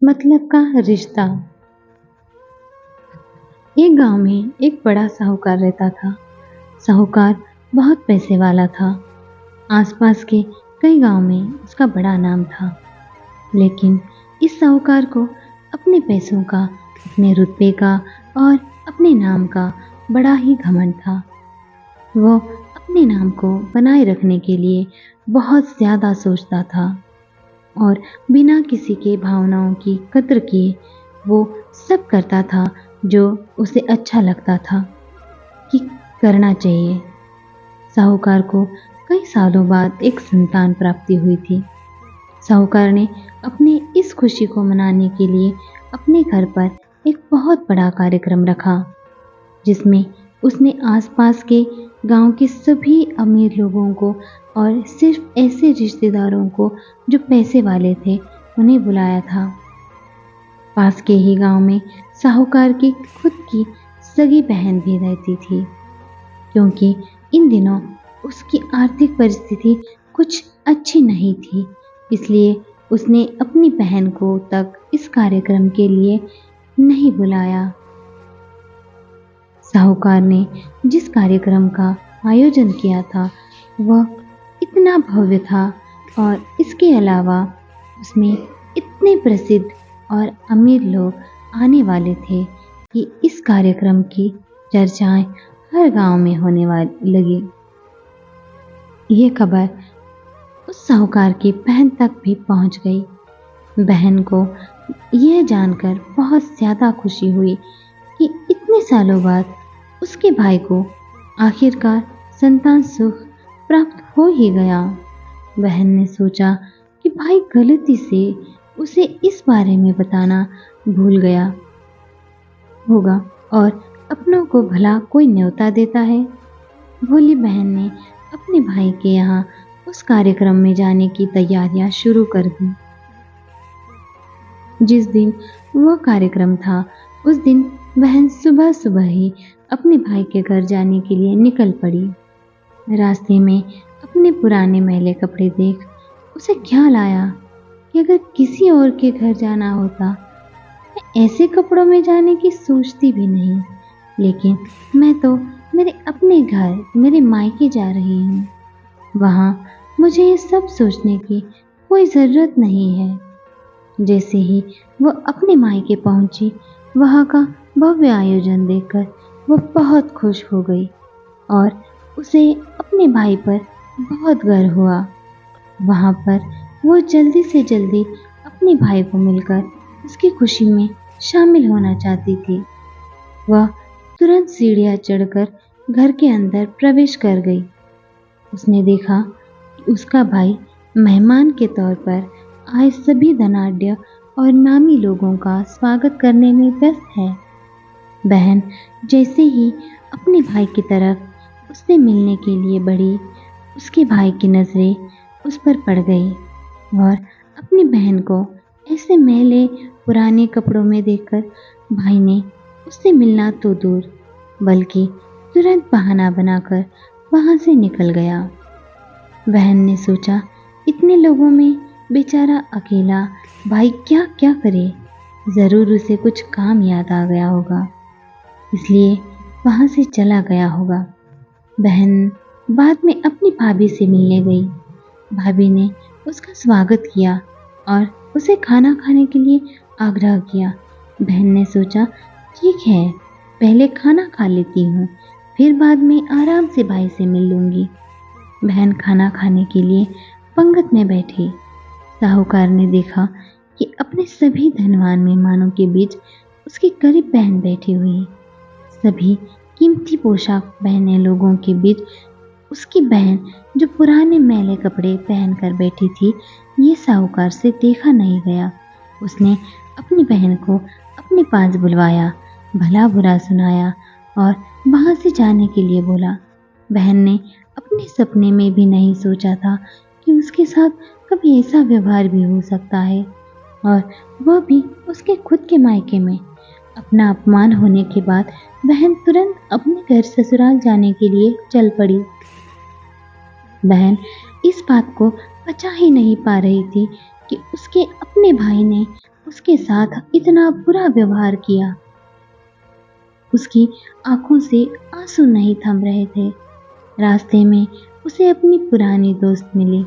मतलब का रिश्ता। एक गांव में एक बड़ा साहूकार रहता था। साहूकार बहुत पैसे वाला था। आसपास के कई गांव में उसका बड़ा नाम था। लेकिन इस साहूकार को अपने पैसों का, अपने रुतबे का और अपने नाम का बड़ा ही घमंड था। वो अपने नाम को बनाए रखने के लिए बहुत ज़्यादा सोचता था और बिना किसी के भावनाओं की कद्र किए वो सब करता था जो उसे अच्छा लगता था कि करना चाहिए। साहूकार को कई सालों बाद एक संतान प्राप्ति हुई थी। साहूकार ने अपने इस खुशी को मनाने के लिए अपने घर पर एक बहुत बड़ा कार्यक्रम रखा, जिसमें उसने आसपास के गांव के सभी अमीर लोगों को और सिर्फ ऐसे रिश्तेदारों को जो पैसे वाले थे उन्हें बुलाया था। पास के ही गांव में साहूकार की खुद की सगी बहन भी रहती थी। क्योंकि इन दिनों उसकी आर्थिक परिस्थिति कुछ अच्छी नहीं थी, इसलिए उसने अपनी बहन को तक इस कार्यक्रम के लिए नहीं बुलाया। साहूकार ने जिस कार्यक्रम का आयोजन किया था वह इतना भव्य था और इसके अलावा उसमें इतने प्रसिद्ध और अमीर लोग आने वाले थे कि इस कार्यक्रम की चर्चाएं हर गांव में होने वाली लगी। ये खबर उस साहूकार की बहन तक भी पहुंच गई। बहन को यह जानकर बहुत ज़्यादा खुशी हुई कि इतने सालों बाद उसके भाई को आखिरकार संतान सुख प्राप्त हो ही गया। बहन ने सोचा कि भाई गलती से उसे इस बारे में बताना भूल गया होगा और अपनों को भला कोई न्योता देता है। भोली बहन ने अपने भाई के यहाँ उस कार्यक्रम में जाने की तैयारियां शुरू कर दी। जिस दिन वह कार्यक्रम था उस दिन बहन सुबह सुबह ही अपने भाई के घर जाने के लिए निकल पड़ी। रास्ते में अपने पुराने मैले कपड़े देख उसे ख्याल आया कि अगर किसी और के घर जाना होता, मैं ऐसे कपड़ों में जाने की सोचती भी नहीं, लेकिन मैं तो मेरे अपने घर, मेरे मायके जा रही हूँ। वहाँ मुझे ये सब सोचने की कोई ज़रूरत नहीं है। जैसे ही वो अपने मायके पहुंची, वहाँ का भव्य आयोजन देखकर वो बहुत खुश हो गई और उसे अपने भाई पर बहुत गर्व हुआ। वहाँ पर वो जल्दी से जल्दी अपने भाई को मिलकर उसकी खुशी में शामिल होना चाहती थी। वह तुरंत सीढ़ियाँ चढ़कर घर के अंदर प्रवेश कर गई। उसने देखा कि उसका भाई मेहमान के तौर पर आए सभी धनाढ्य और नामी लोगों का स्वागत करने में व्यस्त है। बहन जैसे ही अपने भाई की तरफ उससे मिलने के लिए बढ़ी, उसके भाई की नज़रें उस पर पड़ गई और अपनी बहन को ऐसे मैले पुराने कपड़ों में देखकर भाई ने उससे मिलना तो दूर बल्कि तुरंत बहाना बनाकर वहाँ से निकल गया। बहन ने सोचा, इतने लोगों में बेचारा अकेला भाई क्या क्या करे, ज़रूर उसे कुछ काम याद आ गया होगा, इसलिए वहाँ से चला गया होगा। बहन बाद में अपनी भाभी से मिलने गई। भाभी ने उसका स्वागत किया और उसे खाना खाने के लिए आग्रह किया। बहन ने सोचा, ठीक है, पहले खाना खा लेती हूँ, फिर बाद में आराम से भाई से मिल लूँगी। बहन खाना खाने के लिए पंगत में बैठी। साहूकार ने देखा कि अपने सभी धनवान मेहमानों के बीच उसकी गरीब बहन बैठी हुई। सभी कीमती पोशाक पहने लोगों के बीच उसकी बहन जो पुराने मैले कपड़े पहनकर बैठी थी, ये साहूकार से देखा नहीं गया। उसने अपनी बहन को अपने पास बुलवाया, भला बुरा सुनाया और वहाँ से जाने के लिए बोला। बहन ने अपने सपने में भी नहीं सोचा था कि उसके साथ कभी ऐसा व्यवहार भी हो सकता है, और वह भी उसके खुद के मायके में। अपना अपमान होने के बाद बहन तुरंत अपने घर ससुराल जाने के लिए चल पड़ी। बहन इस बात को पचा ही नहीं पा रही थी कि उसके अपने भाई ने उसके साथ इतना बुरा व्यवहार किया। उसकी आंखों से आंसू नहीं थम रहे थे। रास्ते में उसे अपनी पुरानी दोस्त मिली।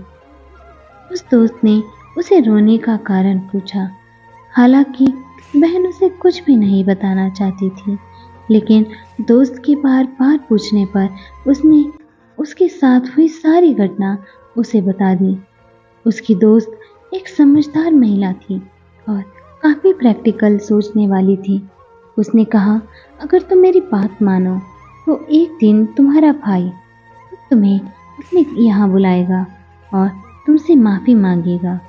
उस दोस्त ने उसे रोने का कारण पूछा। हालांकि बहन उसे कुछ भी नहीं बताना चाहती थी, लेकिन दोस्त के बार बार पूछने पर उसने उसके साथ हुई सारी घटना उसे बता दी। उसकी दोस्त एक समझदार महिला थी और काफी प्रैक्टिकल सोचने वाली थी। उसने कहा, अगर तुम मेरी बात मानो तो एक दिन तुम्हारा भाई तुम्हें अपने यहाँ बुलाएगा और तुमसे माफी मांगेगा।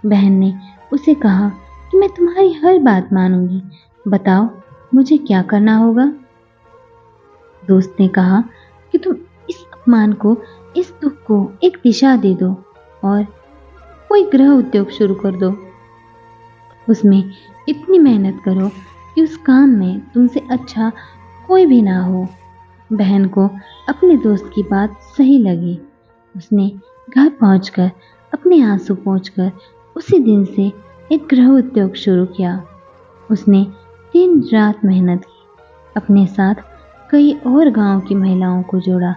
बहन ने उसे कहा कि मैं तुम्हारी हर बात मानूंगी, बताओ मुझे क्या करना होगा। दोस्त ने कहा कि तुम इस अपमान को, इस दुख को एक दिशा दे दो और कोई गृह उद्योग शुरू कर दो। उसमें इतनी मेहनत करो कि उस काम में तुमसे अच्छा कोई भी ना हो। बहन को अपने दोस्त की बात सही लगी। उसने घर पहुंचकर अपने आंसू पोंछकर उसी दिन से एक गृह उद्योग शुरू किया। उसने दिन रात मेहनत की, अपने साथ कई और गांव की महिलाओं को जोड़ा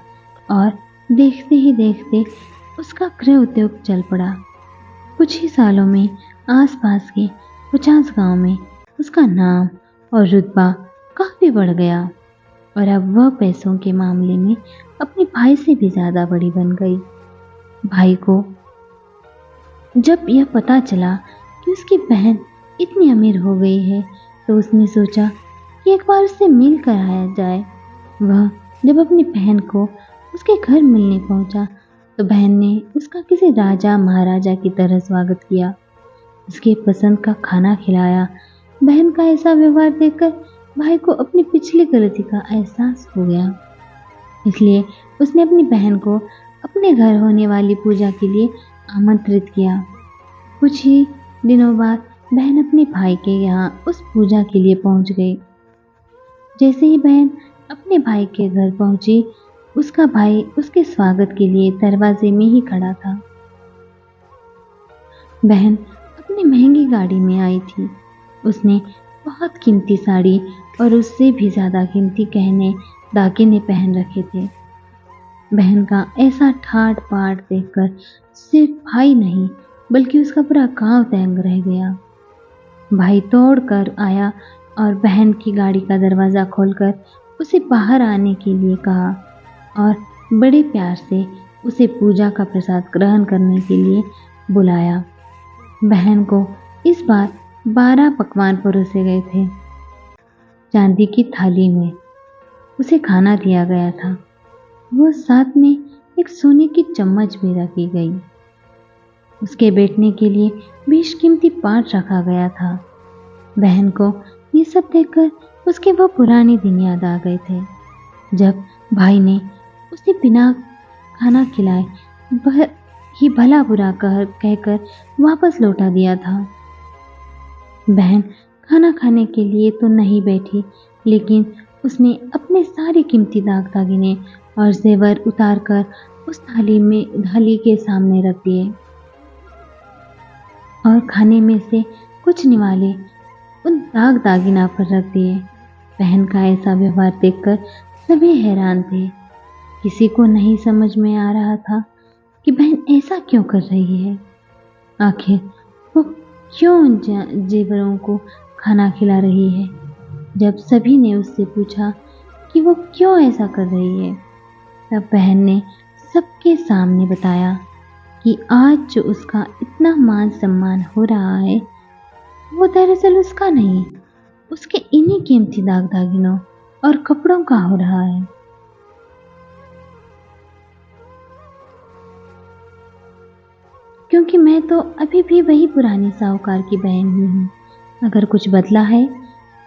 और देखते ही देखते उसका गृह उद्योग चल पड़ा। कुछ ही सालों में आसपास के 50 गांव में उसका नाम और रुतबा काफी बढ़ गया और अब वह पैसों के मामले में अपने भाई से भी ज्यादा बड़ी बन गई। भाई को जब यह पता चला कि उसकी बहन इतनी अमीर हो गई है तो उसने सोचा कि एक बार उससे मिल कर आया जाए। वह जब अपनी बहन को उसके घर मिलने पहुंचा तो बहन ने उसका किसी राजा महाराजा की तरह स्वागत किया, उसके पसंद का खाना खिलाया। बहन का ऐसा व्यवहार देखकर भाई को अपनी पिछली गलती का एहसास हो गया, इसलिए उसने अपनी बहन को अपने घर होने वाली पूजा के लिए आमंत्रित किया। कुछ ही दिनों बाद बहन अपने भाई के यहाँ उस पूजा के लिए पहुंच गई। जैसे ही बहन अपने भाई के घर पहुंची, उसका भाई उसके स्वागत के लिए दरवाजे में ही खड़ा था। बहन अपनी महंगी गाड़ी में आई थी। उसने बहुत कीमती साड़ी और उससे भी ज्यादा कीमती गहने दागिने पहन रखे थे। बहन का ऐसा ठाट बाट देखकर सिर्फ भाई नहीं बल्कि उसका पूरा गांव दंग रह गया। भाई दौड़ कर आया और बहन की गाड़ी का दरवाजा खोलकर उसे बाहर आने के लिए कहा और बड़े प्यार से उसे पूजा का प्रसाद ग्रहण करने के लिए बुलाया। बहन को इस बार 12 पकवान परोसे गए थे। चांदी की थाली में उसे खाना दिया गया था। वो साथ में एक सोने की चम्मच भी रखी गई। उसके बैठने के लिए बेशकीमती पाट रखा गया था। बहन को ये सब देखकर उसके वो पुराने दिन याद आ गए थे जब भाई ने उसे बिना खाना खिलाए ही भला बुरा कहकर वापस लौटा दिया था। बहन खाना खाने के लिए तो नहीं बैठी, लेकिन उसने अपने सारे कीमती दागिने और जेवर उतारकर उस थाली के सामने रख दिए और खाने में से कुछ निवाले उन दागिना पर रख दिए। बहन का ऐसा व्यवहार देखकर सभी हैरान थे। किसी को नहीं समझ में आ रहा था कि बहन ऐसा क्यों कर रही है। आखिर वो क्यों उन जेवरों को खाना खिला रही है। जब सभी ने उससे पूछा कि वो क्यों ऐसा कर रही है, तब बहन ने सबके सामने बताया कि आज जो उसका इतना मान सम्मान हो रहा है वो दरअसल उसका नहीं, उसके इन्हीं कीमती दागिनों और कपड़ों का हो रहा है। क्योंकि मैं तो अभी भी वही पुरानी साहूकार की बहन ही हूँ। अगर कुछ बदला है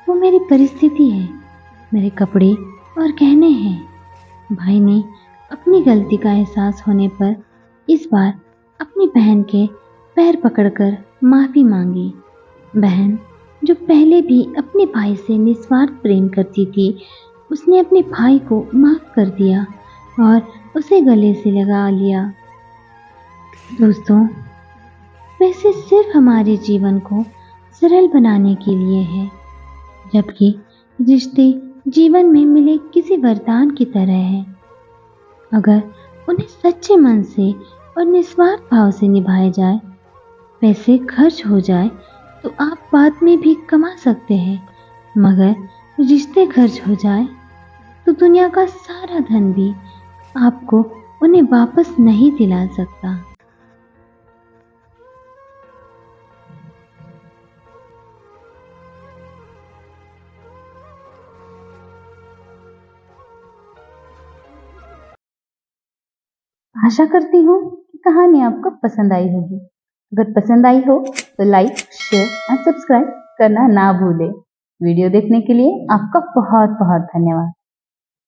वो मेरी परिस्थिति है, मेरे कपड़े और गहने हैं। भाई ने अपनी गलती का एहसास होने पर इस बार अपनी बहन के पैर पकड़कर माफी मांगी। बहन जो पहले भी अपने भाई से निस्वार्थ प्रेम करती थी, उसने अपने भाई को माफ कर दिया और उसे गले से लगा लिया। दोस्तों, वैसे सिर्फ हमारे जीवन को सरल बनाने के लिए है, जबकि रिश्ते जीवन में मिले किसी वरदान की तरह है। अगर उन्हें सच्चे मन से और निस्वार्थ भाव से निभाए जाए, पैसे खर्च हो जाए तो आप बाद में भी कमा सकते हैं, मगर रिश्ते खर्च हो जाए तो दुनिया का सारा धन भी आपको उन्हें वापस नहीं दिला सकता। आशा करती हूँ कि कहानी आपको पसंद आई होगी। अगर पसंद आई हो तो लाइक, शेयर एंड सब्सक्राइब करना ना भूलें। वीडियो देखने के लिए आपका बहुत बहुत धन्यवाद।